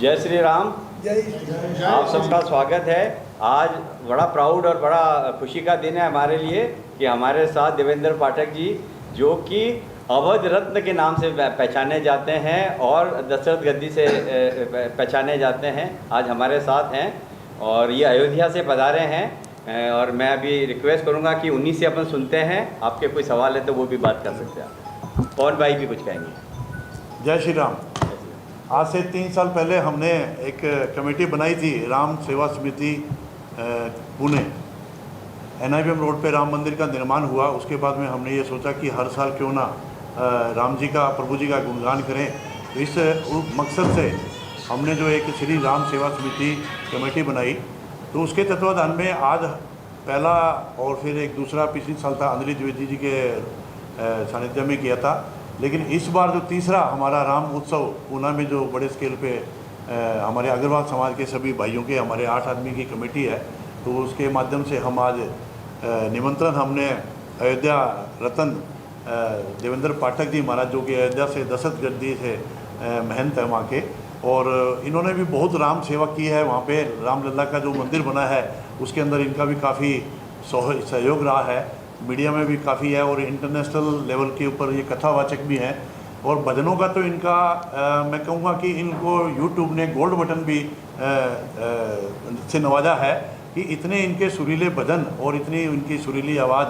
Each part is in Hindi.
जय श्री राम। आप सबका स्वागत है। आज बड़ा प्राउड और बड़ा खुशी का दिन है हमारे लिए कि हमारे साथ देवेंद्र पाठक जी, जो कि अवध रत्न के नाम से पहचाने जाते हैं और दशरथ गद्दी से पहचाने जाते हैं, आज हमारे साथ हैं और ये अयोध्या से पधारे हैं। और मैं अभी रिक्वेस्ट करूंगा कि उन्हीं से अपन सुनते हैं। आपके कोई सवाल है तो वो भी बात कर सकते हैं आप। पवन भाई भी कुछ कहेंगे। जय श्री राम। आज से 3 साल पहले हमने एक कमेटी बनाई थी, राम सेवा समिति पुणे। NIBM रोड पे राम मंदिर का निर्माण हुआ। उसके बाद में हमने ये सोचा कि हर साल क्यों ना राम जी का, प्रभु जी का गुणगान करें। तो इस मकसद से हमने जो एक श्री राम सेवा समिति कमेटी बनाई, तो उसके तत्वाधान में आज पहला और फिर एक दूसरा पिछले साल था अंजलि द्विवेदी जी के सानिध्य में किया था। लेकिन इस बार जो तीसरा हमारा राम उत्सव पूना में जो बड़े स्केल पे हमारे अग्रवाल समाज के सभी भाइयों के, हमारे 8 आदमी की कमेटी है, तो उसके माध्यम से हम आज निमंत्रण हमने अयोध्या रतन देवेंद्र पाठक जी महाराज, जो कि अयोध्या से दशरथ गद्दी से महंत है वहाँ के, और इन्होंने भी बहुत राम सेवा की है। वहाँ पे रामलला का जो मंदिर बना है उसके अंदर इनका भी काफ़ी सहयोग रहा है, मीडिया में भी काफ़ी है, और इंटरनेशनल लेवल के ऊपर ये कथावाचक भी हैं। और भजनों का तो इनका मैं कहूँगा कि इनको यूट्यूब ने गोल्ड बटन भी से नवाजा है कि इतने इनके सुरीले भजन और इतनी इनकी सुरीली आवाज़,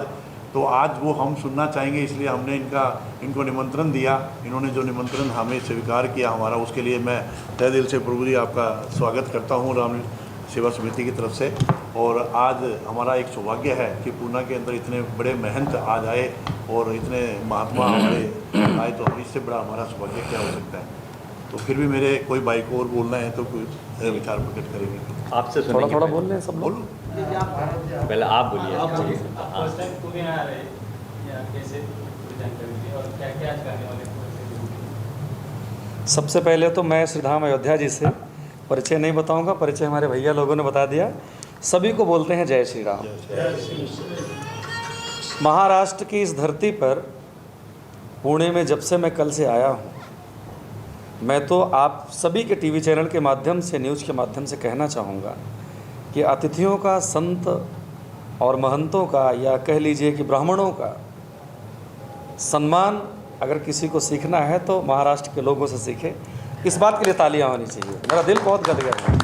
तो आज वो हम सुनना चाहेंगे, इसलिए हमने इनको निमंत्रण दिया। इन्होंने जो निमंत्रण हमें स्वीकार किया हमारा, उसके लिए मैं तहे दिल से प्रभु जी आपका स्वागत करता हूँ राम सेवा समिति की तरफ से। और आज हमारा एक सौभाग्य है कि पूना के अंदर इतने बड़े महंत आज आए और इतने महात्मा हमारे आए, तो इससे बड़ा हमारा सौभाग्य क्या हो सकता है। तो फिर भी मेरे कोई भाई को और बोलना है तो कोई विचार प्रकट करेंगे। आपसे थोड़ा बोल रहे हैं सब लोग। पहले आप बोलिए। सबसे पहले तो मैं श्री धाम अयोध्या जी से परिचय नहीं बताऊंगा, परिचय हमारे भैया लोगों ने बता दिया। सभी को बोलते हैं जय श्री राम। महाराष्ट्र की इस धरती पर पुणे में जब से मैं कल से आया हूँ, मैं तो आप सभी के टीवी चैनल के माध्यम से, न्यूज़ के माध्यम से कहना चाहूँगा कि अतिथियों का, संत और महंतों का, या कह लीजिए कि ब्राह्मणों का सम्मान अगर किसी को सीखना है तो महाराष्ट्र के लोगों से सीखे। इस बात के लिए तालियां होनी चाहिए। मेरा दिल बहुत गदगद है,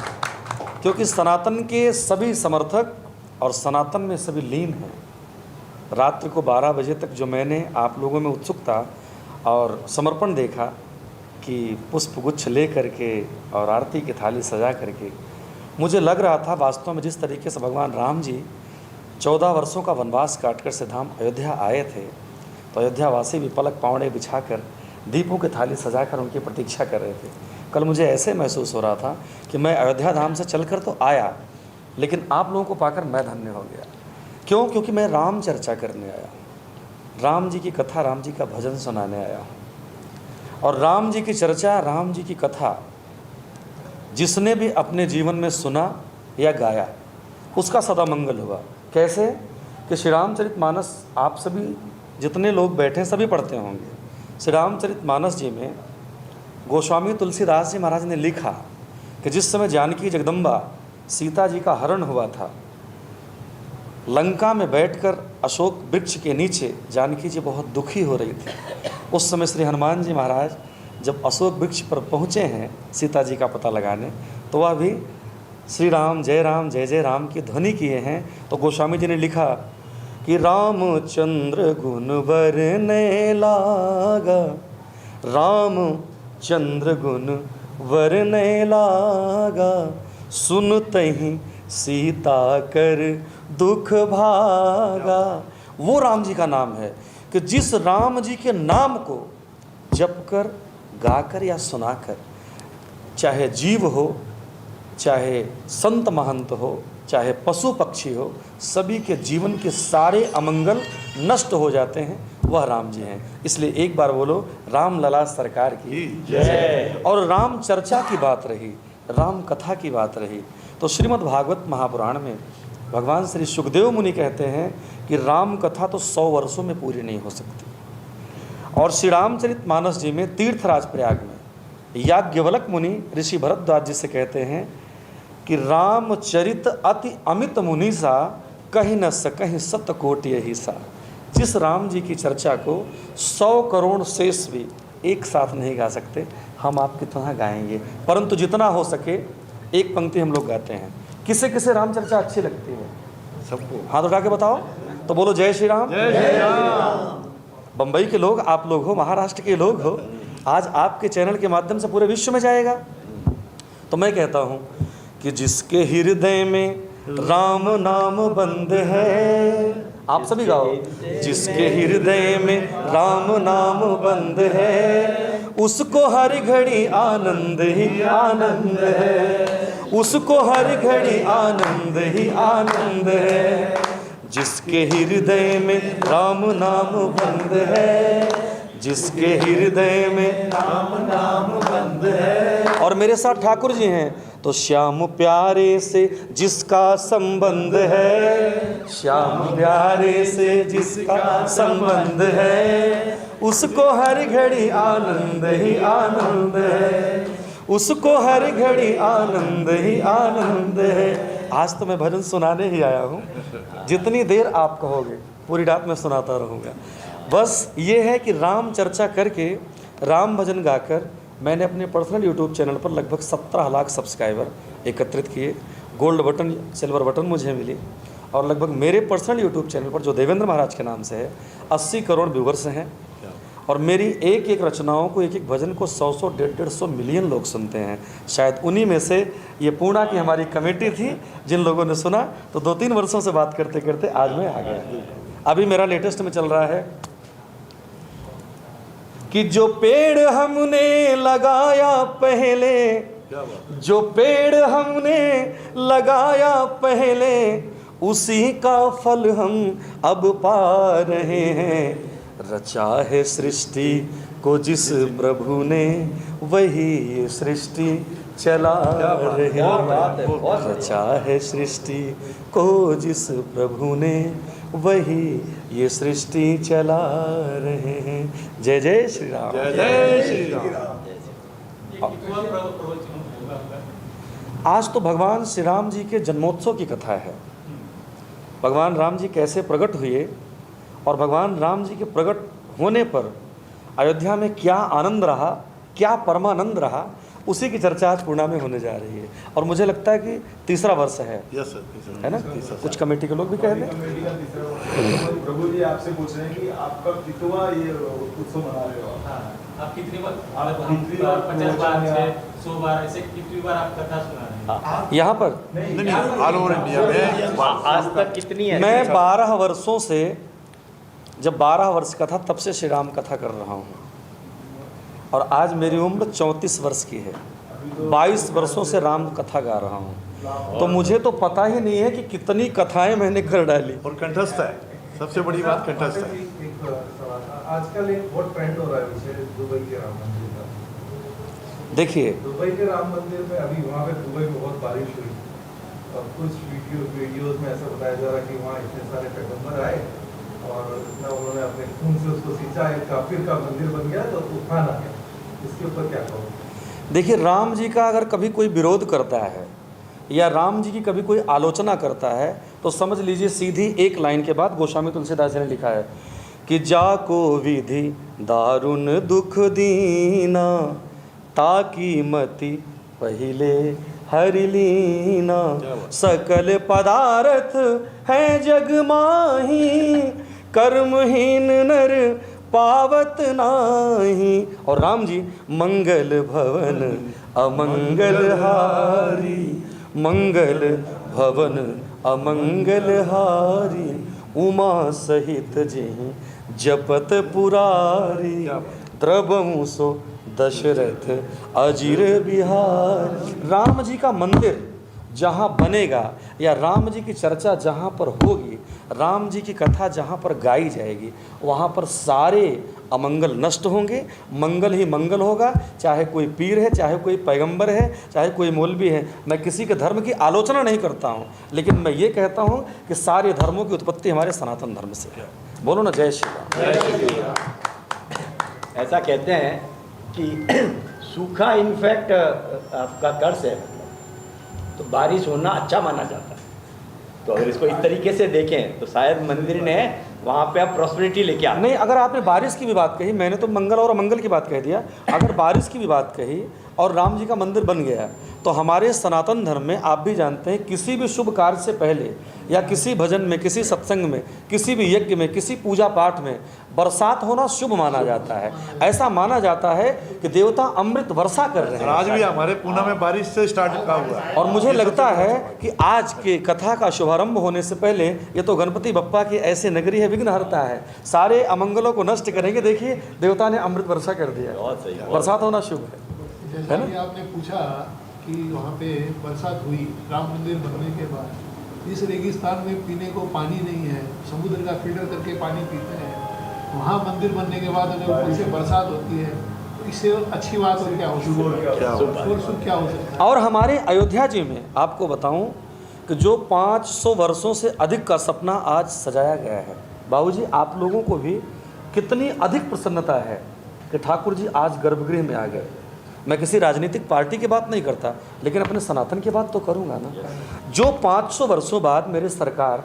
क्योंकि सनातन के सभी समर्थक और सनातन में सभी लीन हैं। रात्रि को 12 बजे तक जो मैंने आप लोगों में उत्सुकता और समर्पण देखा कि पुष्पगुच्छ ले करके और आरती की थाली सजा करके, मुझे लग रहा था वास्तव में जिस तरीके से भगवान राम जी 14 वर्षों का वनवास काटकर से धाम अयोध्या आए थे, तो अयोध्यावासी भी पलक पावड़े बिछाकर, दीपों की थाली सजाकर उनकी प्रतीक्षा कर रहे थे। कल मुझे ऐसे महसूस हो रहा था कि मैं अयोध्या धाम से चलकर तो आया, लेकिन आप लोगों को पाकर मैं धन्य हो गया। क्यों? क्योंकि मैं राम चर्चा करने आया हूँ, राम जी की कथा, राम जी का भजन सुनाने आया हूँ। और राम जी की चर्चा, राम जी की कथा जिसने भी अपने जीवन में सुना या गाया, उसका सदा मंगल हुआ। कैसे? कि श्री रामचरितमानस आप सभी जितने लोग बैठे सभी पढ़ते होंगे। श्री रामचरितमानस जी में गोस्वामी तुलसीदास जी महाराज ने लिखा कि जिस समय जानकी जगदम्बा सीता जी का हरण हुआ था, लंका में बैठकर अशोक वृक्ष के नीचे जानकी जी बहुत दुखी हो रही थी। उस समय श्री हनुमान जी महाराज जब अशोक वृक्ष पर पहुँचे हैं सीता जी का पता लगाने, तो वह भी श्री राम जय जय राम की ध्वनि किए हैं। तो गोस्वामी जी ने लिखा कि रामचंद्र गुण वरने लागा, रामचंद्र गुण वरने लागा, सुनतहि सीता कर दुख भागा। वो राम जी का नाम है कि जिस राम जी के नाम को जप कर, गाकर या सुनाकर, चाहे जीव हो, चाहे संत महंत हो, चाहे पशु पक्षी हो, सभी के जीवन के सारे अमंगल नष्ट हो जाते हैं, वह राम जी हैं। इसलिए एक बार बोलो राम लला सरकार की जय। और राम चर्चा की बात रही, राम कथा की बात रही, तो श्रीमद् भागवत महापुराण में भगवान श्री सुखदेव मुनि कहते हैं कि राम कथा तो 100 वर्षों में पूरी नहीं हो सकती। और श्री रामचरितमानस जी में तीर्थराज प्रयाग में याज्ञवल्क मुनि ऋषि भरद्वाज जी से कहते हैं कि रामचरित अति अमित मुनि सा कहीं न सकहीं सत कोटि यही सा। जिस राम जी की चर्चा को 100 करोड़ शेष भी एक साथ नहीं गा सकते, हम आपकी तरह गाएंगे, परंतु जितना हो सके एक पंक्ति हम लोग गाते हैं। किसे किसे राम चर्चा अच्छी लगती है? सबको हाथ उठा के बताओ तो बोलो जय श्री राम। जय श्री राम। बम्बई के लोग आप लोग हो, महाराष्ट्र के लोग हो, आज आपके चैनल के माध्यम से पूरे विश्व में जाएगा। तो मैं कहता हूँ कि जिसके हृदय में राम नाम बंद है, आप सभी गाओ। जिसके हृदय में राम नाम बंद है, उसको हर घड़ी आनंद ही आनंद है, उसको हर घड़ी आनंद ही आनंद है। जिसके हृदय में राम नाम बंद है, जिसके हृदय में राम नाम बंद है। और मेरे साथ ठाकुर जी हैं, तो श्याम प्यारे से जिसका संबंध है, श्याम प्यारे से जिसका संबंध है, उसको हर घड़ी आनंद ही आनंद है, उसको हर घड़ी आनंद ही आनंद है। आज तो मैं भजन सुनाने ही आया हूँ, जितनी देर आप कहोगे पूरी रात में सुनाता रहूँगा। बस ये है कि राम चर्चा करके, राम भजन गाकर मैंने अपने पर्सनल यूट्यूब चैनल पर लगभग 17 लाख सब्सक्राइबर एकत्रित किए। गोल्ड बटन, सिल्वर बटन मुझे मिली, और लगभग मेरे पर्सनल यूट्यूब चैनल पर जो देवेंद्र महाराज के नाम से है 80 करोड़ व्यूवर्स हैं। और मेरी एक एक रचनाओं को, एक एक भजन को 100-100, 150-150 मिलियन लोग सुनते हैं। शायद उन्हीं में से ये पूर्णा की हमारी कमेटी थी, जिन लोगों ने सुना। तो 2-3 वर्षों से बात करते करते आज मैं आ गया। अभी मेरा लेटेस्ट में चल रहा है कि जो पेड़ हमने लगाया पहले, जो पेड़ हमने लगाया पहले, उसी का फल हम अब पा रहे हैं। रचा है सृष्टि को जिस प्रभु ने, वही ये सृष्टि चला रहे हैं। रचा है सृष्टि को जिस प्रभु ने, वही ये सृष्टि चला रहे हैं। जय जय श्री राम। जय जय श्री राम। आज तो भगवान श्री राम जी के जन्मोत्सव की कथा है। भगवान राम जी कैसे प्रकट हुए और भगवान राम जी के प्रकट होने पर अयोध्या में क्या आनंद रहा, क्या परमानंद रहा, उसी की चर्चा आज पूर्णा में होने जा रही है। और मुझे लगता है कि तीसरा वर्ष है। यस सर, है ना? कुछ कमेटी के लोग भी कह दें। प्रभु जी आपसे पूछ रहे हैं कि आपका कितवा ये उत्सव मना रहे हो? आप कितनी बार 50 बार 100 बार ऐसे कितनी बार आप कथा सुना रहे हैं? यहाँ पर नहीं, ऑल ओवर इंडिया में आज तक कितनी है? मैं 12 वर्षों से, जब 12 वर्ष का था तब से श्री राम कथा कर रहा हूँ, और आज मेरी उम्र 34 वर्ष की है। 22 वर्षों से राम कथा गा रहा हूँ। तो मुझे तो पता ही नहीं है कि कितनी कथाएं मैंने कर डाली। और कंठस्थ है, सबसे बड़ी बात कंठस्थ है। आजकल एक बहुत ट्रेंड हो रहा है विषय दुबई के राम मंदिर का। देखिए, दुबई के राम मंदिर में अभी वहाँ पे दुबई में बहुत बारिश हुई, और कुछ वीडियोस में ऐसा बताया जा रहा है कि वहाँ इतने सारे पैगंबर आए और इतना उन्होंने अपने खून से उसको सींचा, एक काफिर का मंदिर बन गया, तो तूफान आ गया। इसके ऊपर क्या कहो? देखिए, राम जी का अगर कभी कोई विरोध करता है या राम जी की कभी कोई आलोचना करता है, तो समझ लीजिए सीधी एक लाइन के बाद गोस्वामी तुलसीदास जी ने लिखा है कि जाको विधि दारुण दुख दीना, ताकि मति पहिले हरि लीना। सकल पदार्थ है जग माही, कर्महीन नर पावत नाही। और राम जी मंगल भवन अमंगल हारी, मंगल भवन अमंगल हारी, उमा सहित जिहि जपत पुरारी, द्रवहु सो दशरथ अजीर बिहार। राम जी का मंदिर जहाँ बनेगा या राम जी की चर्चा जहाँ पर होगी, राम जी की कथा जहाँ पर गाई जाएगी, वहाँ पर सारे अमंगल नष्ट होंगे, मंगल ही मंगल होगा। चाहे कोई पीर है, चाहे कोई पैगंबर है, चाहे कोई मौलवी है। मैं किसी के धर्म की आलोचना नहीं करता हूँ, लेकिन मैं ये कहता हूँ कि सारे धर्मों की उत्पत्ति हमारे सनातन धर्म से है। बोलो ना जय श्री राम। ऐसा कहते हैं कि सूखा इनफैक्ट आपका कर्ज है, तो बारिश होना अच्छा माना जाता है। तो अगर इसको इस तरीके से देखें तो शायद मंदिर ने वहाँ पे आप प्रॉस्पेरिटी लेके आ नहीं, अगर आपने बारिश की भी बात कही, मैंने तो मंगल और अमंगल की बात कह दिया। अगर बारिश की भी बात कही और राम जी का मंदिर बन गया, तो हमारे सनातन धर्म में आप भी जानते हैं किसी भी शुभ कार्य से पहले या किसी भजन में, किसी सत्संग में, किसी भी यज्ञ में, किसी पूजा पाठ में बरसात होना शुभ माना जाता है। ऐसा माना जाता है कि देवता अमृत वर्षा कर रहे हैं। आज भी हमारे पूना में बारिश से स्टार्ट का हुआ है। और मुझे लगता है कि आज के कथा का शुभारंभ होने से पहले ये तो गणपति बप्पा की ऐसी नगरी है, विघ्न हरता है, सारे अमंगलों को नष्ट करेंगे। देखिए देवता ने अमृत वर्षा कर दिया, बहुत सही। बरसात होना शुभ है। जैसा कि आपने पूछा कि वहाँ पे बरसात हुई राम मंदिर बनने के बाद, जिस रेगिस्तान में पीने को पानी नहीं है, समुद्र का फिल्टर करके पानी पीते हैं, वहाँ मंदिर बनने के बाद अगर ऊपर से बरसात होती है, तो इससे अच्छी बात और क्या हो सकती है, और शुभ क्या हो सकता है। और हमारे अयोध्या जी में आपको बताऊं कि जो 500 वर्षों से अधिक का सपना आज सजाया गया है, बाबूजी आप लोगों को भी कितनी अधिक प्रसन्नता है कि ठाकुर जी आज गर्भगृह में आ गए। मैं किसी राजनीतिक पार्टी की बात नहीं करता, लेकिन अपने सनातन की बात तो करूंगा ना। जो 500 वर्षों बाद मेरे सरकार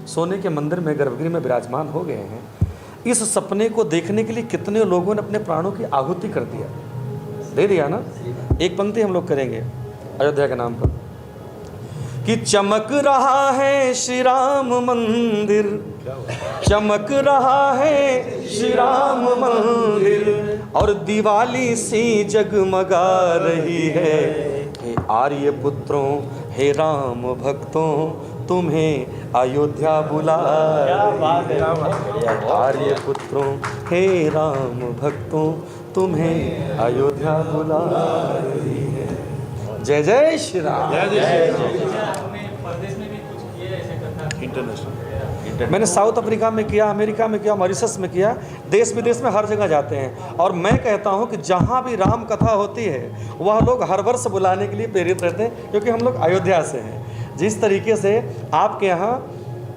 सोने के मंदिर में गर्भगृह में विराजमान हो गए हैं, इस सपने को देखने के लिए कितने लोगों ने अपने प्राणों की आहुति कर दिया, दे दिया ना। एक पंक्ति हम लोग करेंगे अयोध्या के नाम पर कि चमक रहा है श्री राम मंदिर, चमक रहा है श्री राम मंदिर, और दिवाली सी जगमगा रही है। हे आर्य पुत्रों, हे राम भक्तों, तुम्हें अयोध्या बुला रही है। आर्य पुत्रों, हे राम भक्तों, तुम्हें अयोध्या बुला रही है। जय जय श्री राम। आपने परदेश में भी कुछ किए ऐसे कथा? इंटरनेशनल मैंने साउथ अफ्रीका में किया, अमेरिका में किया, मॉरिशस में किया, देश विदेश में हर जगह जाते हैं। और मैं कहता हूं कि जहां भी राम कथा होती है वह लोग हर वर्ष बुलाने के लिए प्रेरित रहते हैं, क्योंकि हम लोग अयोध्या से हैं। जिस तरीके से आपके यहाँ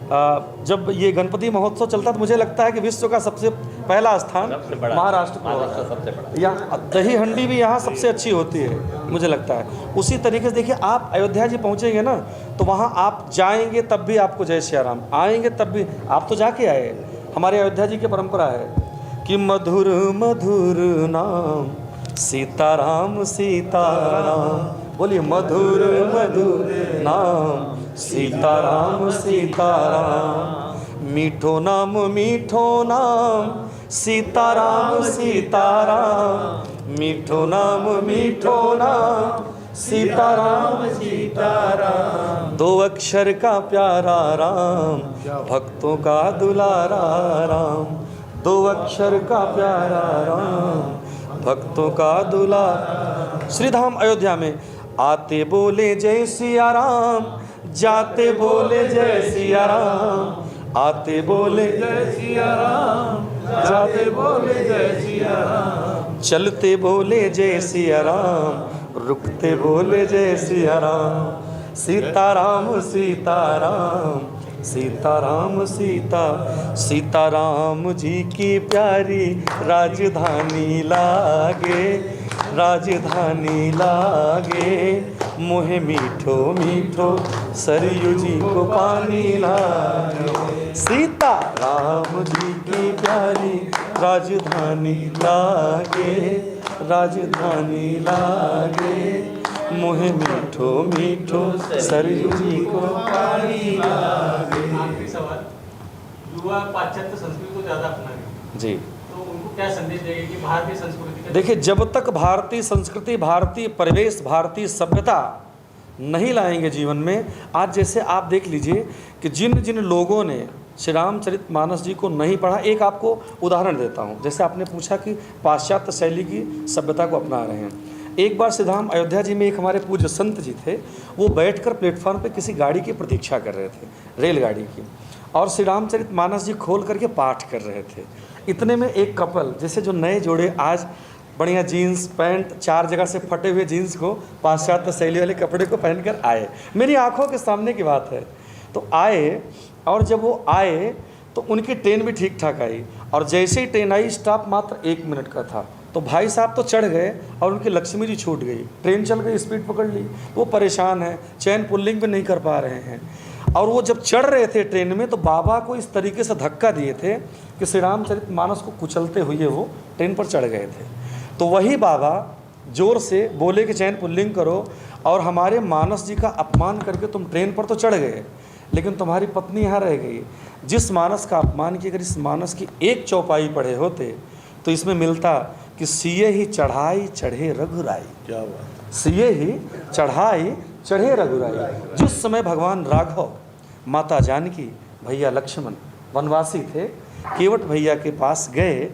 जब ये गणपति महोत्सव चलता है तो मुझे लगता है कि विश्व का सबसे पहला स्थान महाराष्ट्र को होता है। सबसे बड़ा यहाँ दही हंडी भी यहाँ सबसे अच्छी होती है मुझे लगता है। उसी तरीके से देखिए आप अयोध्या जी पहुँचेंगे ना, तो वहाँ आप जाएंगे तब भी आपको जय श्री राम, आएंगे तब भी, आप तो जाके आए। हमारे अयोध्या जी की परंपरा है कि मधुर मधुर नाम सीताराम सीताराम, बोलिए मधुर मधुर नाम सीताराम सीताराम, मीठो नाम सीताराम सीताराम, मीठो नाम सीताराम सीताराम। दो अक्षर का प्यारा राम, भक्तों का दुलारा राम, दो अक्षर का प्यारा राम, भक्तों का दुलारा। श्रीधाम अयोध्या में आते बोले जय सिया राम, जाते बोले जय सिया राम, आते बोले जय सिया राम, जाते बोले जय सिया राम, चलते बोले जय सिया राम, रुकते बोले जय सिया राम। सीताराम सीताराम, सीताराम सीताराम जी की प्यारी राजधानी लागे, राजधानी लागे, मोहे मीठो मीठो सरयू जी को पानी लागे। सीताराम जी की प्यारी राजधानी लागे, राजधानी लागे, मोहे मीठो मीठो सरयू जी को पानी लागे। आखिरी सवाल, युवा पाश्चात्य संस्कृति को ज़्यादा अपना रहे हैं, जी, तो उनको क्या संदेश देंगे कि भारतीय संस्कृति का? देखिए जब तक भारतीय संस्कृति, भारतीय परिवेश, भारतीय सभ्यता नहीं लाएंगे जीवन में, आज जैसे आप देख लीजिए कि जिन जिन लोगों ने श्री रामचरितमानस जी को नहीं पढ़ा, एक आपको उदाहरण देता हूँ। जैसे आपने पूछा कि पाश्चात्य शैली की सभ्यता को अपना रहे हैं। एक बार श्रीधाम अयोध्या जी में एक हमारे पूज्य संत जी थे, वो बैठकर प्लेटफॉर्म पे किसी गाड़ी की प्रतीक्षा कर रहे थे, रेलगाड़ी की, और श्री रामचरितमानस जी खोल करके पाठ कर रहे थे। इतने में एक कपल, जैसे जो नए जोड़े आज बढ़िया जीन्स पैंट, 4 जगह से फटे हुए जीन्स को पाश्चात्य शैली वाले कपड़े को पहनकर आए, मेरी आंखों के सामने की बात है। तो आए, और जब वो आए तो उनकी ट्रेन भी ठीक ठाक आई, और जैसे ही ट्रेन आई स्टॉप मात्र 1 मिनट का था, तो भाई साहब तो चढ़ गए और उनकी लक्ष्मी जी छूट गई, ट्रेन चल गई, स्पीड पकड़ ली, वो परेशान हैं, चैन पुल्लिंग पे नहीं कर पा रहे हैं। और वो जब चढ़ रहे थे ट्रेन में तो बाबा को इस तरीके से धक्का दिए थे कि श्री रामचरितमानस को कुचलते हुए वो ट्रेन पर चढ़ गए थे। तो वही बाबा जोर से बोले कि चैन पुल्लिंग करो, और हमारे मानस जी का अपमान करके तुम ट्रेन पर तो चढ़ गए, लेकिन तुम्हारी पत्नी यहाँ रह गई। जिस मानस का अपमान किया, अगर इस मानस की एक चौपाई पढ़े होते तो इसमें मिलता कि सिए ही चढ़ाई चढ़े रघुराई। क्या बात। सिए ही चढ़ाई चढ़े रघुराई। जिस समय भगवान राघव, माता जानकी, भैया लक्ष्मण वनवासी थे, केवट भैया के पास गए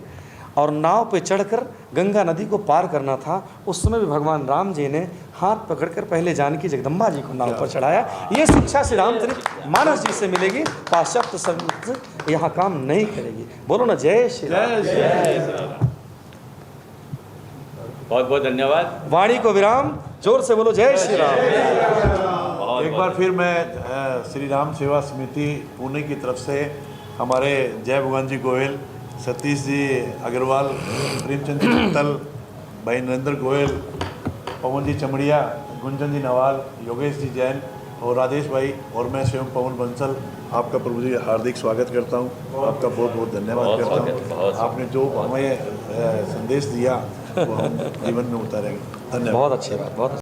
और नाव पे चढ़कर गंगा नदी को पार करना था, उस समय भी भगवान राम जी ने हाथ पकड़कर पहले जानकी जगदम्बा जी को नाव पर चढ़ाया। ये शिक्षा श्री रामचरित मानस जी से मिलेगी, पाश्चात्य संस्कृत यहाँ काम नहीं करेगी। बोलो ना जय श्री राम। बहुत बहुत धन्यवाद। वाणी को विराम, जोर से बोलो जय श्री राम। एक बार फिर मैं श्री राम सेवा समिति पुणे की तरफ से हमारे जय भगवान जी गोयल, सतीश जी अग्रवाल, प्रेमचंद जी मित्तल, भाई नरेंद्र गोयल, पवन जी चमड़िया, गुंजन जी नवाल, योगेश जी जैन और राजेश भाई और मैं स्वयं पवन बंसल आपका प्रभु जी हार्दिक स्वागत करता हूँ। आपका बहुत बहुत धन्यवाद करता हूँ। आपने जो हमें संदेश दिया वो हम जीवन में उतारेंगे। धन्यवाद। बहुत अच्छी बात, बहुत